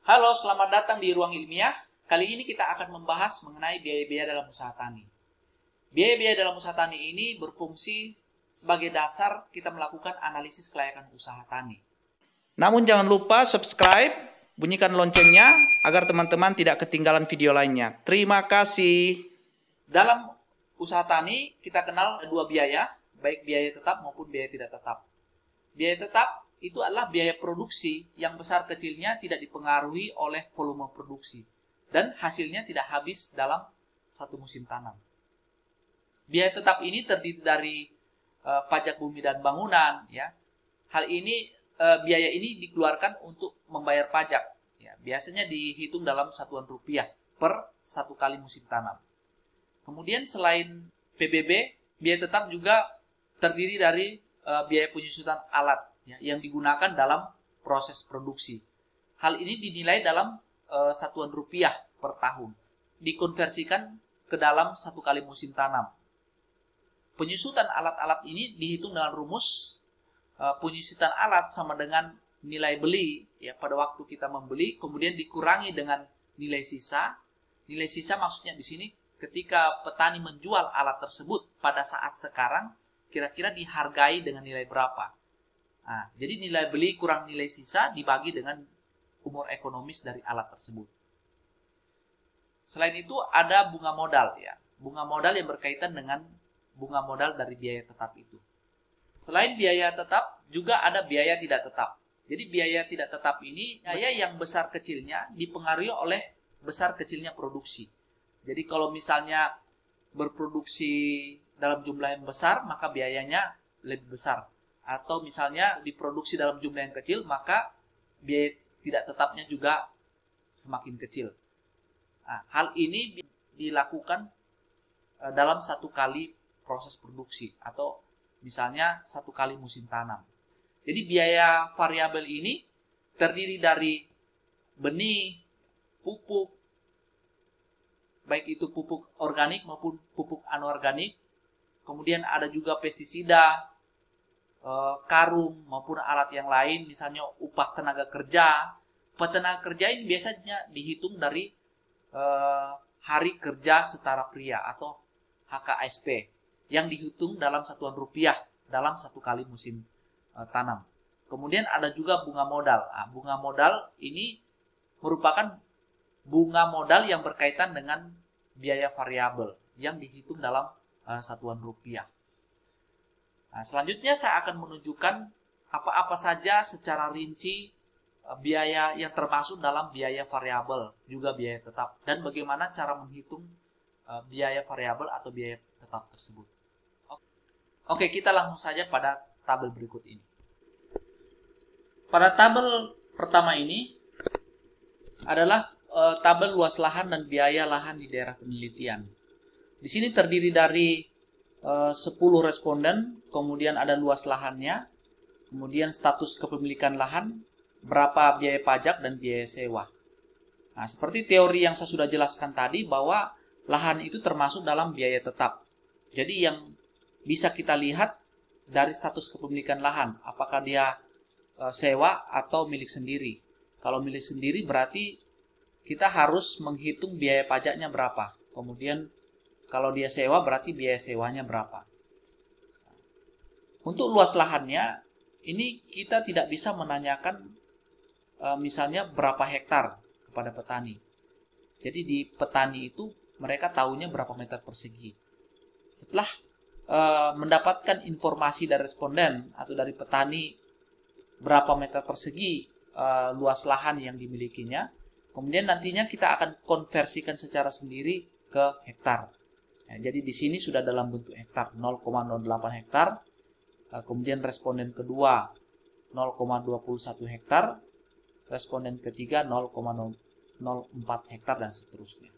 Halo, selamat datang di Ruang Ilmiah. Kali ini kita akan membahas mengenai biaya-biaya dalam usaha tani. Biaya-biaya dalam usaha tani ini berfungsi sebagai dasar kita melakukan analisis kelayakan usaha tani. Namun jangan lupa subscribe, bunyikan loncengnya agar teman-teman tidak ketinggalan video lainnya. Terima kasih. Dalam usaha tani kita kenal dua biaya, baik biaya tetap maupun biaya tidak tetap. Biaya tetap itu adalah biaya produksi yang besar kecilnya tidak dipengaruhi oleh volume produksi dan hasilnya tidak habis dalam satu musim tanam. Biaya tetap ini terdiri dari pajak bumi dan bangunan, ya. Hal ini biaya ini dikeluarkan untuk membayar pajak, ya. Biasanya dihitung dalam satuan rupiah per satu kali musim tanam. Kemudian selain PBB, biaya tetap juga terdiri dari biaya penyusutan alat, ya, yang digunakan dalam proses produksi. Hal ini dinilai dalam satuan rupiah per tahun, dikonversikan ke dalam satu kali musim tanam. Penyusutan alat-alat ini dihitung dengan rumus penyusutan alat sama dengan nilai beli, ya, pada waktu kita membeli, kemudian dikurangi dengan nilai sisa. Nilai sisa maksudnya di sini ketika petani menjual alat tersebut pada saat sekarang, kira-kira dihargai dengan nilai berapa. Nah, jadi nilai beli kurang nilai sisa dibagi dengan umur ekonomis dari alat tersebut. Selain itu ada bunga modal, ya. Bunga modal yang berkaitan dengan bunga modal dari biaya tetap itu. Selain biaya tetap, juga ada biaya tidak tetap. Jadi biaya tidak tetap ini biaya yang besar kecilnya dipengaruhi oleh besar kecilnya produksi. Jadi kalau misalnya berproduksi dalam jumlah yang besar, maka biayanya lebih besar. Atau misalnya diproduksi dalam jumlah yang kecil, maka biaya tidak tetapnya juga semakin kecil. Nah, hal ini dilakukan dalam satu kali proses produksi atau misalnya satu kali musim tanam. Jadi biaya variabel ini terdiri dari benih, pupuk, baik itu pupuk organik maupun pupuk anorganik. Kemudian ada juga pestisida, karung maupun alat yang lain, misalnya upah tenaga kerja. Upah tenaga kerja ini biasanya dihitung dari hari kerja setara pria atau HKSP yang dihitung dalam satuan rupiah dalam satu kali musim tanam. Kemudian ada juga bunga modal. Nah, bunga modal ini merupakan bunga modal yang berkaitan dengan biaya variabel yang dihitung dalam satuan rupiah. Nah, selanjutnya saya akan menunjukkan apa-apa saja secara rinci biaya yang termasuk dalam biaya variabel, juga biaya tetap, dan bagaimana cara menghitung biaya variabel atau biaya tetap tersebut. Oke, kita langsung saja pada tabel berikut ini. Pada tabel pertama ini adalah tabel luas lahan dan biaya lahan di daerah penelitian. Di sini terdiri dari 10 responden, kemudian ada luas lahannya, kemudian status kepemilikan lahan, berapa biaya pajak dan biaya sewa. Nah, seperti teori yang saya sudah jelaskan tadi bahwa lahan itu termasuk dalam biaya tetap. Jadi yang bisa kita lihat dari status kepemilikan lahan, apakah dia sewa atau milik sendiri. Kalau milik sendiri berarti kita harus menghitung biaya pajaknya berapa. Kemudian kalau dia sewa berarti biaya sewanya berapa. Untuk luas lahannya, ini kita tidak bisa menanyakan misalnya berapa hektar kepada petani. Jadi di petani itu mereka tahunya berapa meter persegi. Setelah mendapatkan informasi dari responden atau dari petani berapa meter persegi luas lahan yang dimilikinya, kemudian nantinya kita akan konversikan secara sendiri ke hektar. Ya, jadi di sini sudah dalam bentuk hektar, 0,08 hektar. Kemudian responden kedua 0,21 hektar, responden ketiga 0,04 hektar dan seterusnya.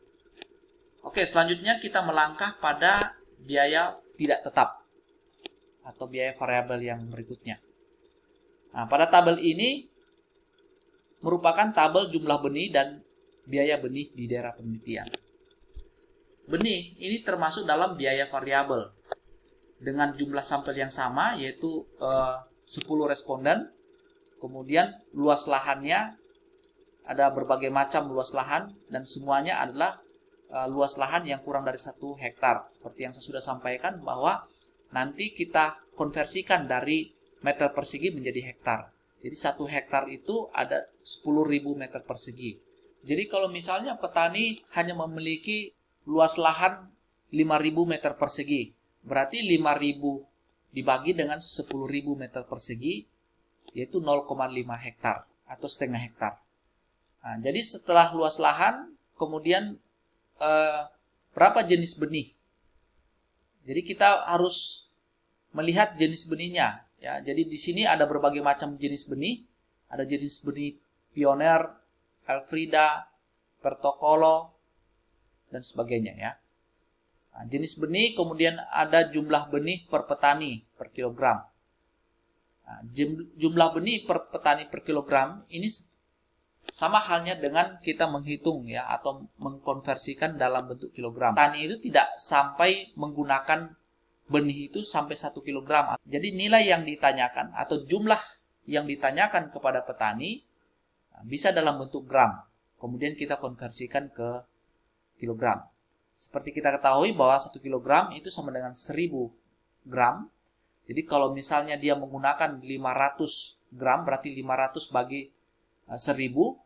Oke, selanjutnya kita melangkah pada biaya tidak tetap atau biaya variabel yang berikutnya. Nah, pada tabel ini merupakan tabel jumlah benih dan biaya benih di daerah penelitian. Benih ini termasuk dalam biaya variabel dengan jumlah sampel yang sama, yaitu 10 responden. Kemudian luas lahannya ada berbagai macam luas lahan dan semuanya adalah luas lahan yang kurang dari 1 hektar. Seperti yang saya sudah sampaikan bahwa nanti kita konversikan dari meter persegi menjadi hektar. Jadi 1 hektar itu ada 10.000 meter persegi. Jadi kalau misalnya petani hanya memiliki luas lahan 5.000 meter persegi, berarti 5.000 dibagi dengan 10.000 meter persegi, yaitu 0,5 hektar atau setengah hektar. Nah, jadi setelah luas lahan, kemudian berapa jenis benih? Jadi kita harus melihat jenis benihnya. Ya, jadi di sini ada berbagai macam jenis benih. Ada jenis benih Pioneer, Elfrida, Pertokolo, dan sebagainya ya. Nah, jenis benih, kemudian ada jumlah benih per petani per kilogram. Nah, jumlah benih per petani per kilogram ini sama halnya dengan kita menghitung ya atau mengkonversikan dalam bentuk kilogram. Petani itu tidak sampai menggunakan benih itu sampai 1 kilogram. Jadi nilai yang ditanyakan atau jumlah yang ditanyakan kepada petani bisa dalam bentuk gram. Kemudian kita konversikan ke kilogram. Seperti kita ketahui bahwa 1 kilogram itu sama dengan 1000 gram. Jadi kalau misalnya dia menggunakan 500 gram, berarti 500 bagi 1000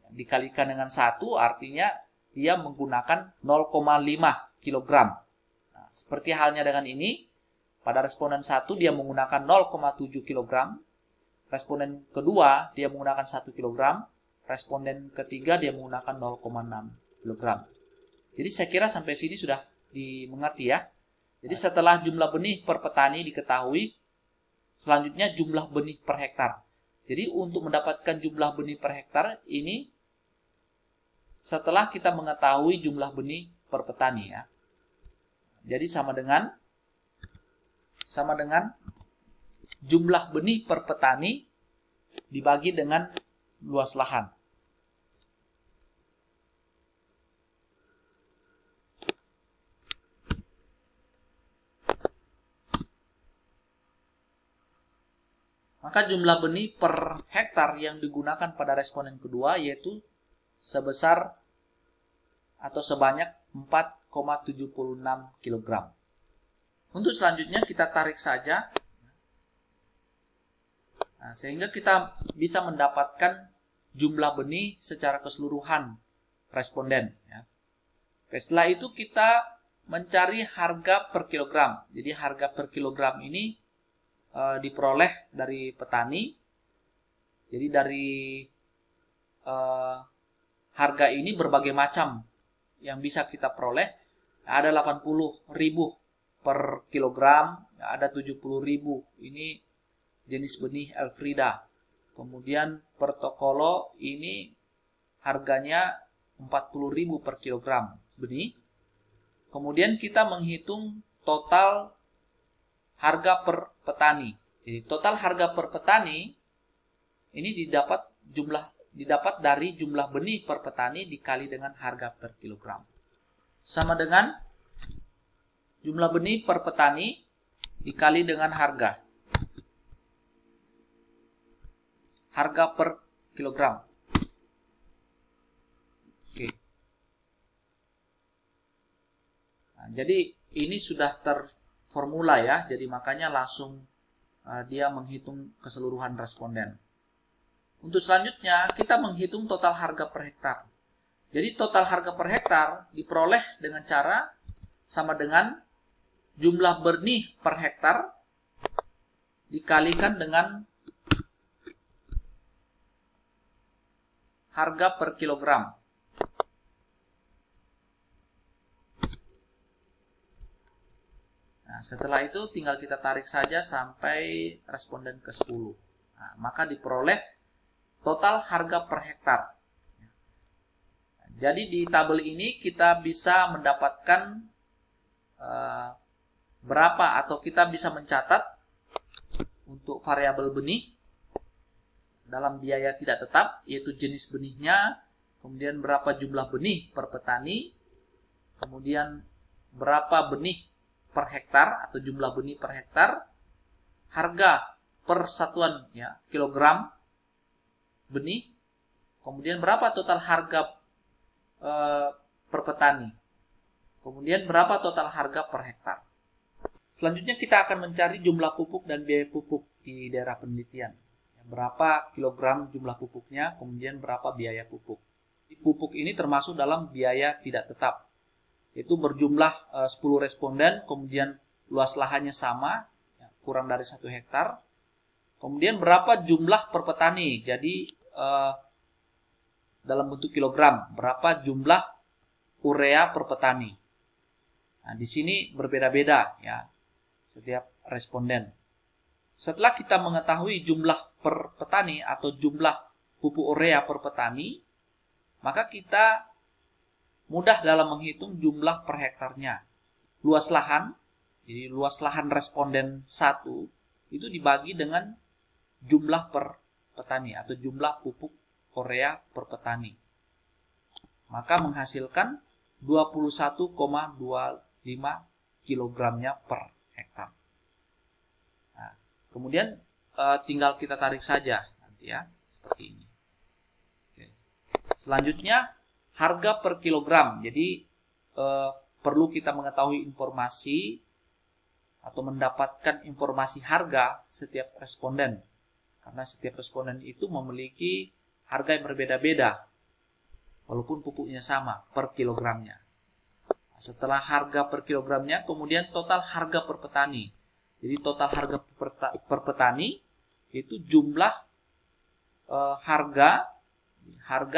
dikalikan dengan 1, artinya dia menggunakan 0,5 kilogram. Nah, seperti halnya dengan ini, pada responden 1 dia menggunakan 0,7 kilogram, responden kedua dia menggunakan 1 kilogram, responden ketiga dia menggunakan 0,6 kilogram. Jadi saya kira sampai sini sudah dimengerti ya. Jadi setelah jumlah benih per petani diketahui, selanjutnya jumlah benih per hektar. Jadi untuk mendapatkan jumlah benih per hektar ini setelah kita mengetahui jumlah benih per petani ya. Jadi sama dengan jumlah benih per petani dibagi dengan luas lahan. Maka jumlah benih per hektar yang digunakan pada responden kedua yaitu sebesar atau sebanyak 4,76 kg. Untuk selanjutnya kita tarik saja. Nah, sehingga kita bisa mendapatkan jumlah benih secara keseluruhan responden. Ya. Setelah itu kita mencari harga per kilogram. Jadi harga per kilogram ini diperoleh dari petani. Jadi dari harga ini berbagai macam yang bisa kita peroleh. Ada 80.000 per kilogram, ada 70.000. Ini jenis benih Elfrida. Kemudian Pertokolo ini harganya 40.000 per kilogram benih. Kemudian kita menghitung total harga per petani. Jadi total harga per petani ini didapat dari jumlah benih per petani dikali dengan harga per kilogram. Sama dengan jumlah benih per petani dikali dengan harga per kilogram. Oke. Nah, jadi ini sudah terformula ya. Jadi makanya langsung dia menghitung keseluruhan responden. Untuk selanjutnya kita menghitung total harga per hektar. Jadi total harga per hektar diperoleh dengan cara sama dengan jumlah benih per hektar dikalikan dengan harga per kilogram. Nah, setelah itu tinggal kita tarik saja sampai responden ke-10. Nah, maka diperoleh total harga per hektar. Jadi di tabel ini kita bisa mendapatkan berapa atau kita bisa mencatat untuk variabel benih dalam biaya tidak tetap, yaitu jenis benihnya, kemudian berapa jumlah benih per petani, kemudian berapa benih per hektar atau jumlah benih per hektar, harga per satuan ya kilogram benih, Kemudian berapa total harga per petani. Kemudian berapa total harga per hektar. Selanjutnya kita akan mencari jumlah pupuk dan biaya pupuk di daerah penelitian. Berapa kilogram jumlah pupuknya, kemudian berapa biaya pupuk. Pupuk ini termasuk dalam biaya tidak tetap. Itu berjumlah 10 responden, kemudian luas lahannya sama, kurang dari 1 hektar. Kemudian berapa jumlah per petani, jadi dalam bentuk kilogram, berapa jumlah urea per petani. Nah, di sini berbeda-beda ya, setiap responden. Setelah kita mengetahui jumlah per petani atau jumlah pupuk urea per petani, maka kita mudah dalam menghitung jumlah per hektarnya. Luas lahan, jadi luas lahan responden 1 itu dibagi dengan jumlah per petani atau jumlah pupuk urea per petani. Maka menghasilkan 21,25 kilogramnya per hektar. Nah, kemudian tinggal kita tarik saja nanti ya, seperti ini. Oke. Selanjutnya harga per kilogram. Jadi perlu kita mengetahui informasi atau mendapatkan informasi harga setiap responden. Karena setiap responden itu memiliki harga yang berbeda-beda. Walaupun pupuknya sama per kilogramnya. Setelah harga per kilogramnya, kemudian total harga per petani. Jadi total harga per petani itu jumlah harga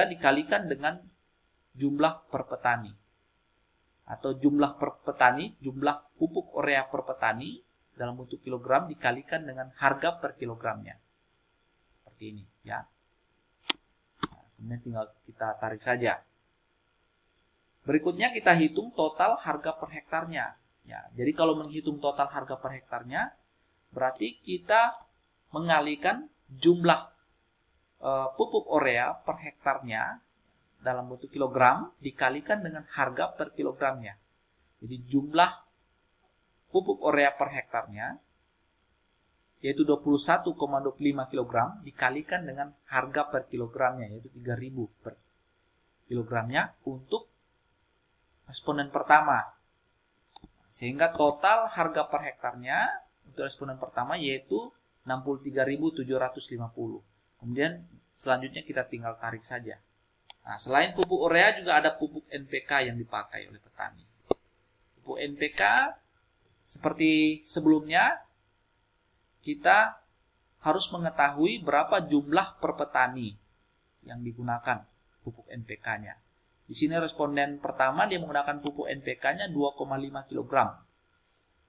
dikalikan dengan jumlah per petani. Atau jumlah per petani, jumlah pupuk urea per petani dalam bentuk kilogram dikalikan dengan harga per kilogramnya. Seperti ini ya. Nah, kemudian tinggal kita tarik saja. Berikutnya kita hitung total harga per hektarnya. Ya, jadi kalau menghitung total harga per hektarnya, berarti kita mengalihkan jumlah pupuk urea per hektarnya dalam bentuk kilogram dikalikan dengan harga per kilogramnya. Jadi jumlah pupuk urea per hektarnya yaitu 21,25 kg dikalikan dengan harga per kilogramnya yaitu 3.000 per kilogramnya untuk responden pertama. Sehingga total harga per hektarnya untuk responden pertama yaitu 63.750. Kemudian selanjutnya kita tinggal tarik saja. Nah, selain pupuk urea juga ada pupuk NPK yang dipakai oleh petani. Pupuk NPK seperti sebelumnya kita harus mengetahui berapa jumlah per petani yang digunakan pupuk NPK-nya. Di sini responden pertama dia menggunakan pupuk NPK-nya 2,5 kg.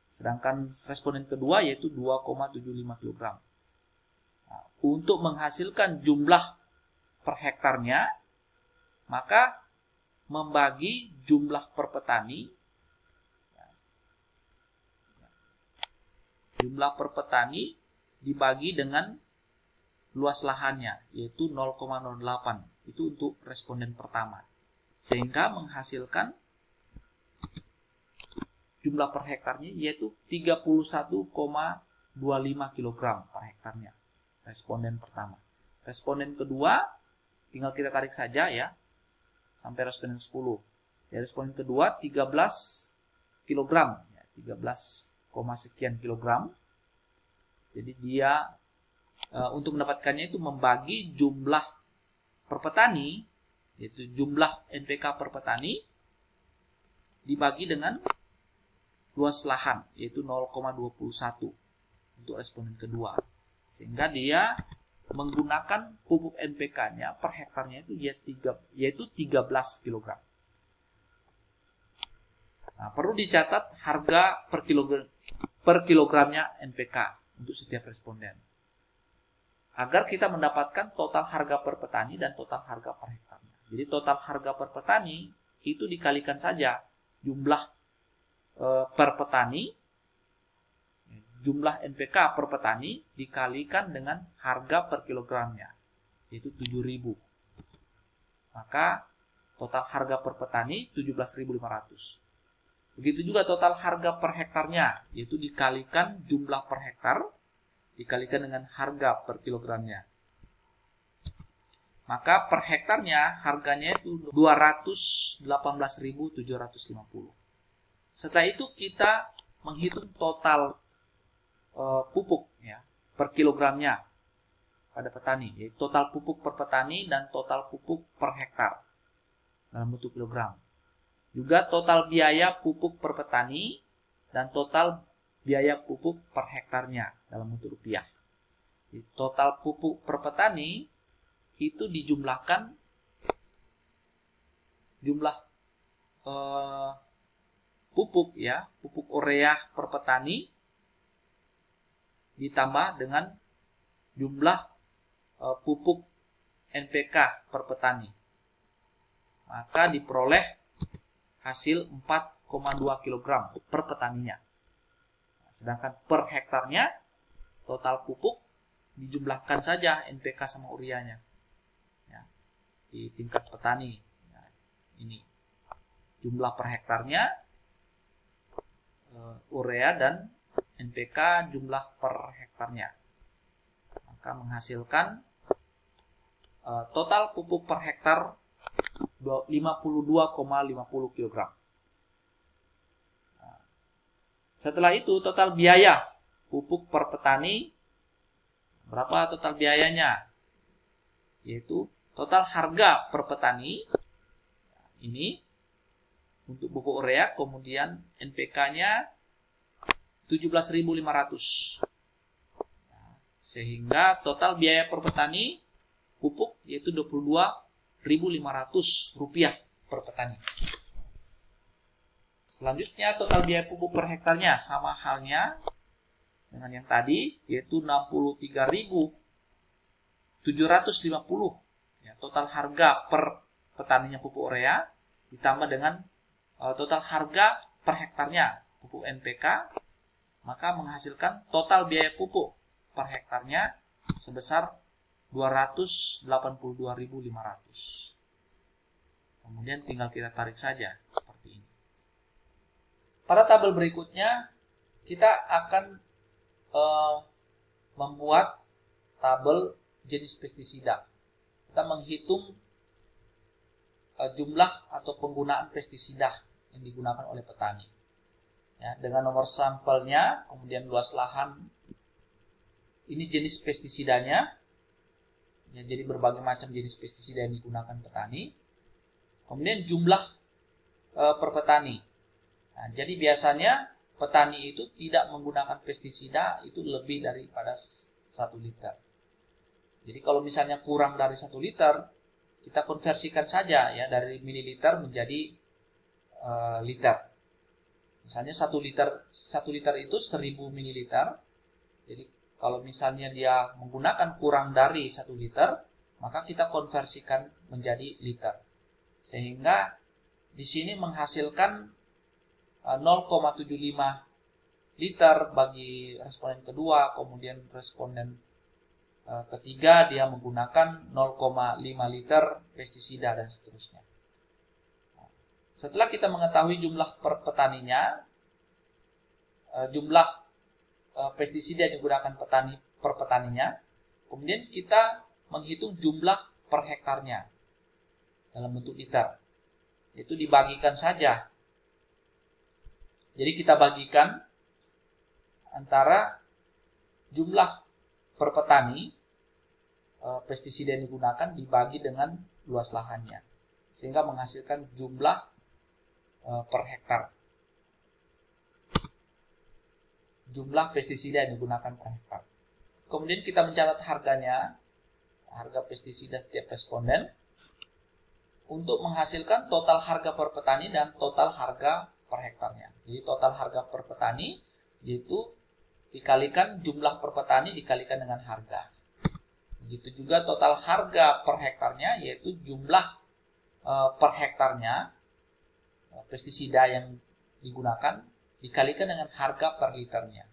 Sedangkan responden kedua yaitu 2,75 kg. Nah, untuk menghasilkan jumlah per hektarnya, maka membagi jumlah per petani, jumlah per petani dibagi dengan luas lahannya, yaitu 0,08. Itu untuk responden pertama. Sehingga menghasilkan jumlah per hektarnya yaitu 31,25 kg per hektarnya. Responden pertama. Responden kedua, tinggal kita tarik saja ya, sampai responden 10. Ya, responden kedua 13 kg, ya, 13, sekian kilogram. Jadi dia untuk mendapatkannya itu membagi jumlah per petani, yaitu jumlah NPK per petani dibagi dengan luas lahan, yaitu 0,21 untuk responden kedua. Sehingga dia menggunakan pupuk NPK-nya per hektarnya itu yaitu 13 kg. Nah, perlu dicatat harga per kilogramnya NPK untuk setiap responden. Agar kita mendapatkan total harga per petani dan total harga per hektarnya. Jadi total harga per petani itu dikalikan saja jumlah per petani, jumlah NPK per petani dikalikan dengan harga per kilogramnya, yaitu 7.000. Maka total harga per petani 17.500. Begitu juga total harga per hektarnya, yaitu dikalikan jumlah per hektar dikalikan dengan harga per kilogramnya. Maka per hektarnya harganya itu 218.750. Setelah itu kita menghitung total pupuk ya per kilogramnya pada petani, yaitu total pupuk per petani dan total pupuk per hektar dalam bentuk kilogram. Juga total biaya pupuk per petani dan total biaya pupuk per hektarnya dalam bentuk rupiah. Jadi, total pupuk per petani itu dijumlahkan jumlah pupuk ya, pupuk urea per petani ditambah dengan jumlah pupuk NPK per petani. Maka diperoleh hasil 4,2 kg per petaninya. Sedangkan per hektarnya total pupuk dijumlahkan saja NPK sama ureanya ya, di tingkat petani. Nah, ini jumlah per hektarnya urea dan NPK jumlah per hektarnya. Maka menghasilkan total pupuk per hektar 52,50 kg. Nah, setelah itu total biaya pupuk per petani, berapa total biayanya? Yaitu total harga per petani ini untuk pupuk urea, kemudian NPK-nya 17.500. Nah, sehingga total biaya per petani pupuk yaitu 22.500 rupiah per petani. Selanjutnya total biaya pupuk per hektarnya sama halnya dengan yang tadi, yaitu 63.750 ya, total harga per petaninya pupuk urea ditambah dengan total harga per hektarnya pupuk NPK, maka menghasilkan total biaya pupuk per hektarnya sebesar 282.500. Kemudian tinggal kita tarik saja seperti ini. Pada tabel berikutnya kita akan membuat tabel jenis pestisida. Kita menghitung jumlah atau penggunaan pestisida yang digunakan oleh petani. Ya, dengan nomor sampelnya, kemudian luas lahan, ini jenis pestisidanya. Ya, jadi berbagai macam jenis pestisida yang digunakan petani. Kemudian jumlah per petani. Nah, jadi biasanya petani itu tidak menggunakan pestisida itu lebih daripada 1 liter. Jadi kalau misalnya kurang dari 1 liter, kita konversikan saja ya dari mililiter menjadi liter. Misalnya 1 liter itu 1000 mililiter. Jadi kalau misalnya dia menggunakan kurang dari 1 liter, maka kita konversikan menjadi liter. Sehingga di sini menghasilkan 0,75 liter bagi responden kedua, kemudian responden ketiga dia menggunakan 0,5 liter pestisida dan seterusnya. Setelah kita mengetahui jumlah per petaninya, jumlah pestisida yang digunakan petani per petaninya, kemudian kita menghitung jumlah per hektarnya dalam bentuk liter. Itu dibagikan saja. Jadi kita bagikan antara jumlah per petani pestisida yang digunakan dibagi dengan luas lahannya, sehingga menghasilkan jumlah per hektar. Jumlah pestisida yang digunakan per hektar. Kemudian kita mencatat harganya, harga pestisida setiap responden, untuk menghasilkan total harga per petani dan total harga per hektarnya. Jadi total harga per petani yaitu dikalikan jumlah per petani dikalikan dengan harga. Begitu juga total harga per hektarnya yaitu jumlah per hektarnya pestisida yang digunakan dikalikan dengan harga per liternya.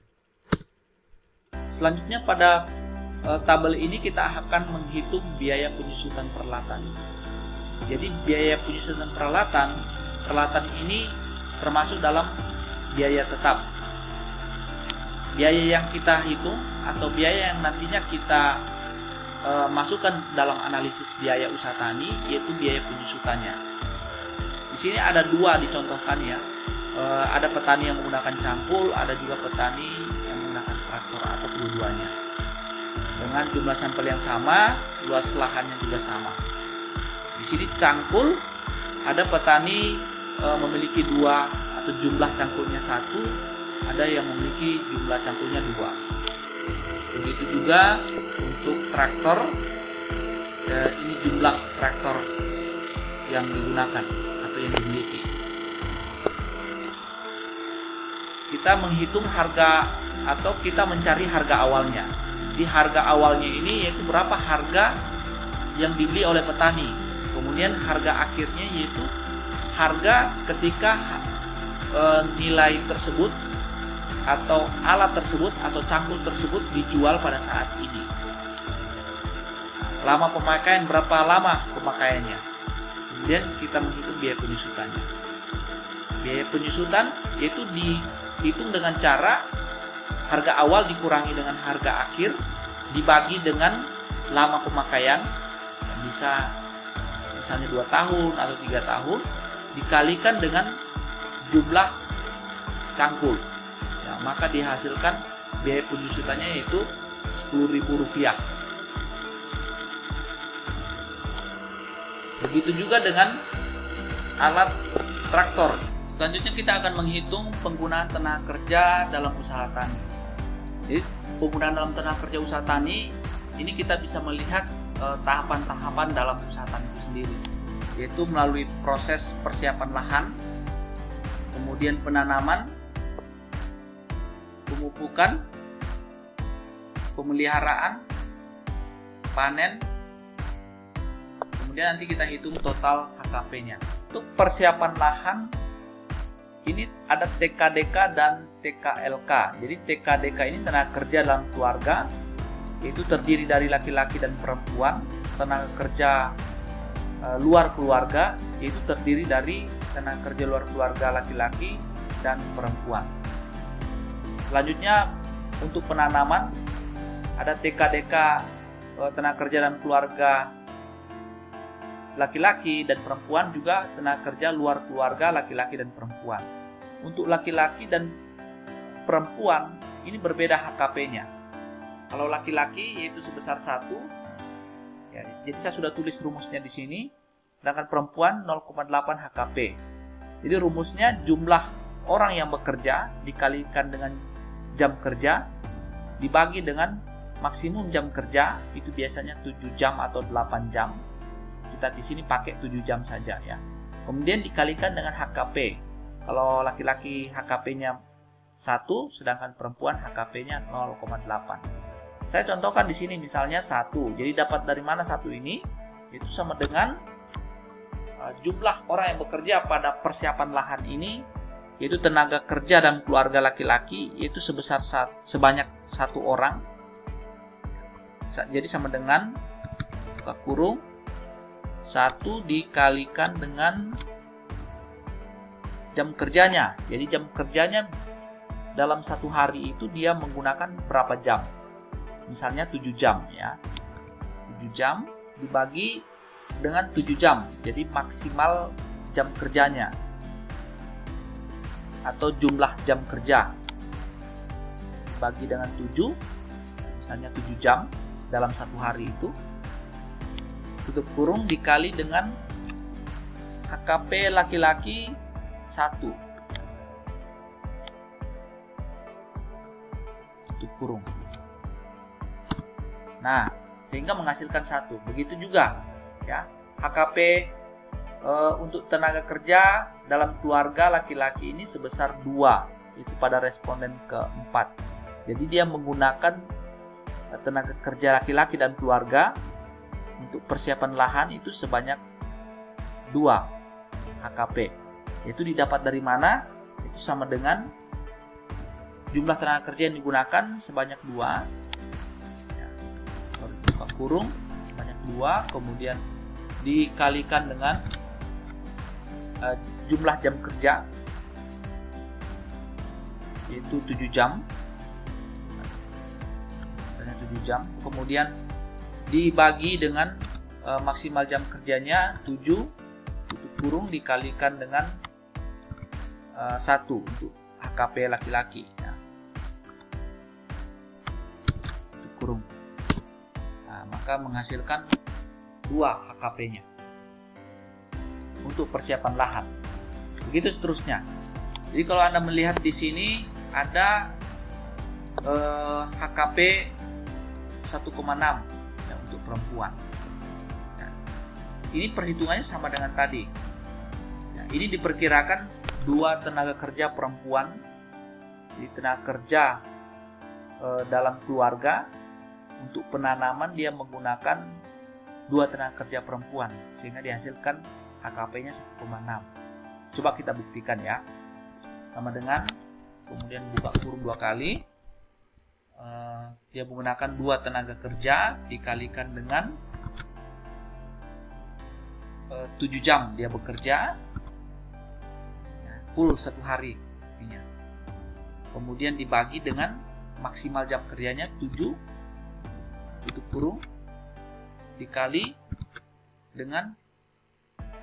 Selanjutnya pada tabel ini kita akan menghitung biaya penyusutan peralatan. Jadi biaya penyusutan peralatan ini termasuk dalam biaya tetap. Biaya yang kita hitung atau biaya yang nantinya kita masukkan dalam analisis biaya usaha tani, yaitu biaya penyusutannya. Di sini ada dua dicontohkan ya. Ada petani yang menggunakan cangkul, ada juga petani yang menggunakan traktor atau kedua-duanya. Dengan jumlah sampel yang sama, luas lahannya juga sama. Di sini cangkul, ada petani memiliki dua atau jumlah cangkulnya satu, ada yang memiliki jumlah cangkulnya dua. Begitu juga untuk traktor, ini jumlah traktor yang digunakan atau yang dimiliki. Kita menghitung harga atau kita mencari harga awalnya. Di harga awalnya ini yaitu berapa harga yang dibeli oleh petani. Kemudian harga akhirnya yaitu harga ketika nilai tersebut atau alat tersebut atau cangkul tersebut dijual pada saat ini. Lama pemakaian, berapa lama pemakaiannya. Kemudian kita menghitung biaya penyusutannya. Biaya penyusutan yaitu dihitung dengan cara harga awal dikurangi dengan harga akhir dibagi dengan lama pemakaian, bisa misalnya 2 tahun atau 3 tahun, dikalikan dengan jumlah cangkul ya, maka dihasilkan biaya penyusutannya yaitu Rp10.000. Begitu juga dengan alat traktor. Selanjutnya kita akan menghitung penggunaan tenaga kerja dalam usaha tani. Jadi penggunaan dalam tenaga kerja usaha tani ini kita bisa melihat tahapan-tahapan dalam usaha tani itu sendiri, yaitu melalui proses persiapan lahan, kemudian penanaman, pemupukan, pemeliharaan, panen, kemudian nanti kita hitung total HKP-nya. Untuk persiapan lahan ini ada TKDK dan TKLK. Jadi TKDK ini tenaga kerja dalam keluarga, yaitu terdiri dari laki-laki dan perempuan. Tenaga kerja luar keluarga yaitu terdiri dari tenaga kerja luar keluarga laki-laki dan perempuan. Selanjutnya untuk penanaman ada TKDK tenaga kerja dan keluarga laki-laki dan perempuan, juga tenaga kerja luar keluarga laki-laki dan perempuan. Untuk laki-laki dan perempuan ini berbeda HKP-nya. Kalau laki-laki yaitu sebesar 1, ya, jadi saya sudah tulis rumusnya di sini. Sedangkan perempuan 0,8 HKP. Jadi rumusnya jumlah orang yang bekerja dikalikan dengan jam kerja dibagi dengan maksimum jam kerja, itu biasanya 7 jam atau 8 jam. Kita di sini pakai 7 jam saja ya. Kemudian dikalikan dengan HKP. Kalau laki-laki HKP-nya 1, sedangkan perempuan HKP-nya 0,8. Saya contohkan di sini misalnya 1. Jadi dapat dari mana 1 ini? Itu sama dengan jumlah orang yang bekerja pada persiapan lahan ini, yaitu tenaga kerja dan keluarga laki-laki, yaitu sebanyak 1 orang. Jadi sama dengan buka kurung 1 dikalikan dengan jam kerjanya. Jadi jam kerjanya dalam 1 hari itu dia menggunakan berapa jam? Misalnya 7 jam ya. 7 jam dibagi dengan 7 jam. Jadi maksimal jam kerjanya atau jumlah jam kerja bagi dengan 7, misalnya 7 jam dalam 1 hari itu, tutup kurung dikali dengan HKP laki-laki 1, tutup kurung. Nah, sehingga menghasilkan 1. Begitu juga ya, HKP untuk tenaga kerja dalam keluarga laki-laki ini sebesar 2, itu pada responden keempat. Jadi dia menggunakan tenaga kerja laki-laki dan keluarga untuk persiapan lahan itu sebanyak 2 HKP. Itu didapat dari mana? Itu sama dengan jumlah tenaga kerja yang digunakan sebanyak 2. Ya, buka kurung sebanyak 2, kemudian dikalikan dengan jumlah jam kerja yaitu 7 jam, misalnya 7 jam, kemudian dibagi dengan maksimal jam kerjanya 7 tutup kurung dikalikan dengan 1 untuk HKP laki-laki ya. Tutup kurung. Nah, maka menghasilkan 2 HKP-nya untuk persiapan lahan. Begitu seterusnya. Jadi kalau Anda melihat di sini ada HKP 1,6 ya, untuk perempuan. Ya. Ini perhitungannya sama dengan tadi. Ya, ini diperkirakan 2 tenaga kerja perempuan, jadi tenaga kerja dalam keluarga untuk penanaman dia menggunakan 2 tenaga kerja perempuan sehingga dihasilkan HKP-nya 1,6. Coba kita buktikan ya. Sama dengan kemudian buka kurung 2 kali. Dia menggunakan 2 tenaga kerja dikalikan dengan 7 jam dia bekerja ya, full 1 hari artinya. Kemudian dibagi dengan maksimal jam kerjanya 7 tutup kurung dikali dengan,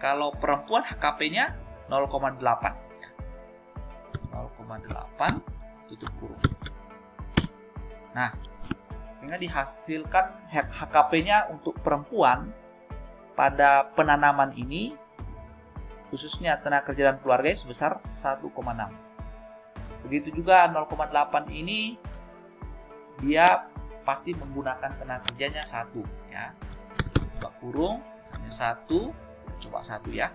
kalau perempuan HKP-nya 0,8 ya. 0,8 tutup kurung. Nah, sehingga dihasilkan HKP-nya untuk perempuan pada penanaman ini, khususnya tenaga kerja dan keluarga, sebesar 1,6. Begitu juga 0,8 ini dia pasti menggunakan tenaga kerjanya 1 ya. Buka kurung, misalnya 1, coba 1 ya.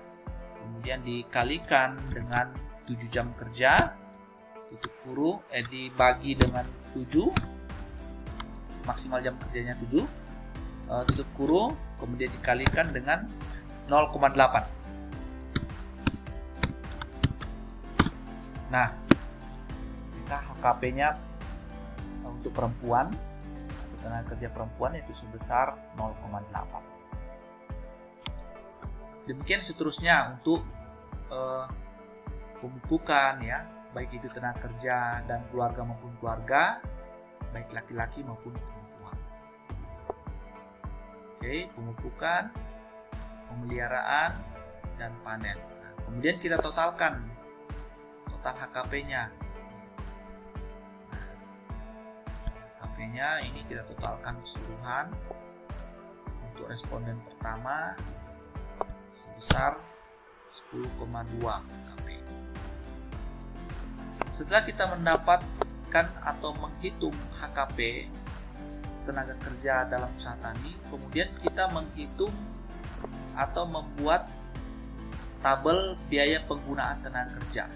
Kemudian dikalikan dengan 7 jam kerja, tutup kurung, dibagi dengan 7. Maksimal jam kerjanya 7 tutup kurung, kemudian dikalikan dengan 0,8. Nah, sehingga HKP-nya untuk perempuan atau tenaga kerja perempuan itu sebesar 0,8. Demikian seterusnya untuk pemupukan ya, baik itu tenaga kerja dan keluarga maupun keluarga, baik laki-laki maupun perempuan. Oke, pemupukan, pemeliharaan, dan panen. Nah, kemudian kita totalkan total HKP-nya. Nah, HKP-nya ini kita totalkan keseluruhan untuk responden pertama sebesar 10,2 HKP. Setelah kita mendapatkan atau menghitung HKP tenaga kerja dalam usaha tani, kemudian kita menghitung atau membuat tabel biaya penggunaan tenaga kerja.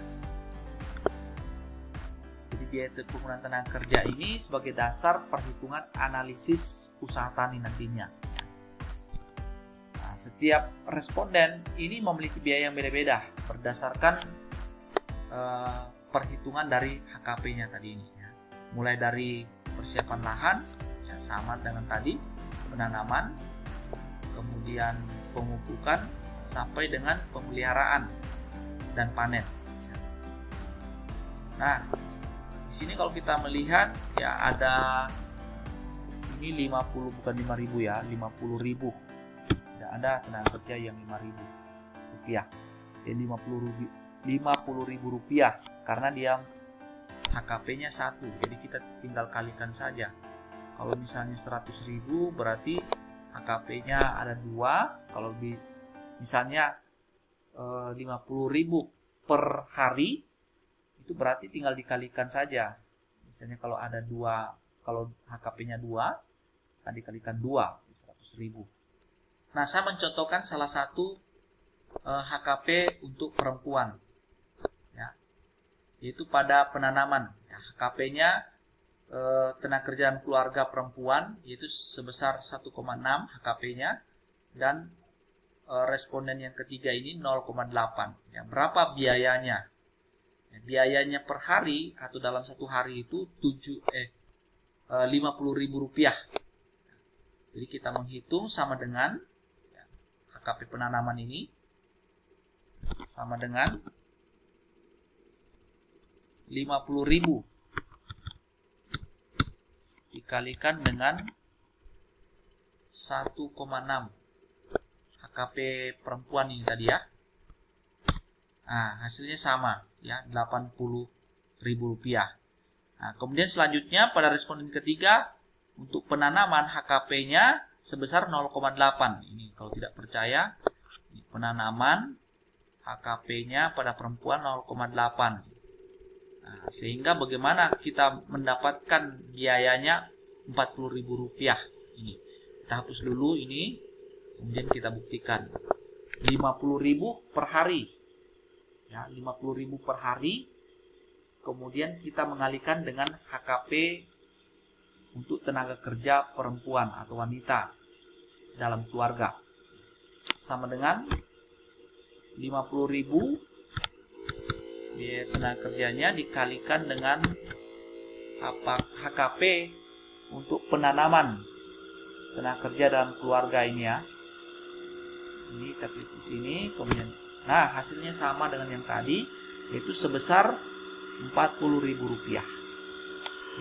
Jadi biaya penggunaan tenaga kerja ini sebagai dasar perhitungan analisis usaha tani nantinya. Nah, setiap responden ini memiliki biaya yang beda-beda berdasarkan perhitungan dari HKP-nya tadi ini ya. Mulai dari persiapan lahan ya, sama dengan tadi, penanaman, kemudian pemupukan, sampai dengan pemeliharaan dan panen. Nah, di sini kalau kita melihat ya ada ini 50, bukan 5.000 ya, 50.000. Tidak ada tenaga kerja yang 5.000 rupiah. Jadi 50.000 rupiah karena dia HKP-nya 1. Jadi kita tinggal kalikan saja. Kalau misalnya 100.000 berarti HKP-nya ada 2. Kalau misalnya 50.000 per hari, itu berarti tinggal dikalikan saja. Misalnya kalau ada 2, kalau HKP-nya 2, akan dikalikan 2, 100.000. Nah, saya mencontohkan salah satu HKP untuk perempuan, ya, yaitu pada penanaman. Ya, HKP-nya tenaga kerja dan keluarga perempuan yaitu sebesar 1,6 HKP-nya, dan responden yang ketiga ini 0,8. Ya, berapa biayanya? Ya, biayanya per hari atau dalam satu hari itu 50.000 rupiah. Jadi kita menghitung sama dengan ya, HKP penanaman ini sama dengan 50.000 dikalikan dengan 1,6 HKP perempuan ini tadi ya. Nah, hasilnya sama ya, Rp80.000. Nah, kemudian selanjutnya pada responden ketiga untuk penanaman HKP-nya sebesar 0,8. Ini kalau tidak percaya, ini penanaman HKP-nya pada perempuan 0,8. Nah, sehingga bagaimana kita mendapatkan biayanya Rp40.000 ini. Kita hapus dulu ini, kemudian kita buktikan 50.000 per hari. Ya, 50.000 per hari. Kemudian kita mengalihkan dengan HKP untuk tenaga kerja perempuan atau wanita dalam keluarga. Sama dengan 50.000 biaya tenaga kerjanya dikalikan dengan HKP untuk penanaman tenaga kerja dalam keluarga ini ya. Ini kita klik di sini, kemudian nah hasilnya sama dengan yang tadi, yaitu sebesar Rp40.000.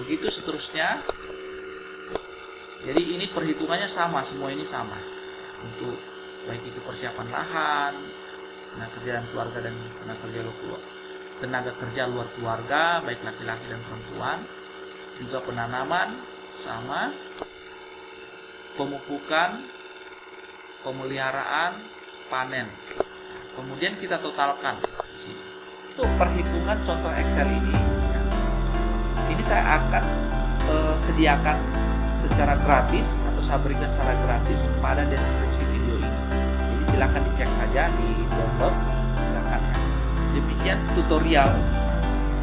Begitu seterusnya. Jadi ini perhitungannya sama, semua ini sama. Untuk baik itu persiapan lahan, tenaga kerja dan keluarga dan tenaga kerja luar keluarga, baik laki-laki dan perempuan, juga penanaman sama, pemupukan, pemeliharaan, panen. Nah, kemudian kita totalkan di sini. Untuk perhitungan contoh Excel ini, ya, ini saya akan sediakan secara gratis atau saya berikan secara gratis pada deskripsi video ini. Jadi silahkan dicek saja di download, silahkan ya. Demikian tutorial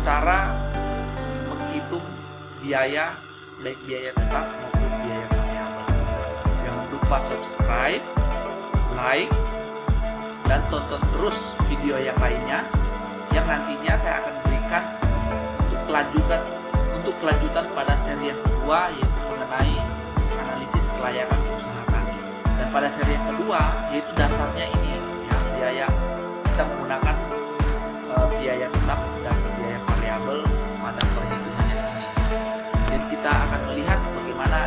cara menghitung biaya, baik biaya tetap maupun biaya variabel. Jangan lupa subscribe, like, dan tonton terus video yang lainnya yang nantinya saya akan berikan untuk kelanjutan pada seri yang kedua, yaitu mengenai analisis kelayakan usaha tani. Dan pada seri yang kedua yaitu dasarnya ini ya, biaya, kita menggunakan biaya tetap dan biaya variabel pada perhitungan yang ini. Jadi kita akan melihat bagaimana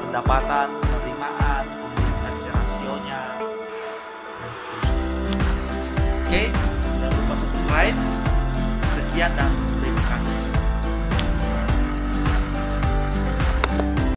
pendapatan, penerimaan, komunikasi rasionya, dan seterusnya. Oke, jangan lupa subscribe. Sekian dan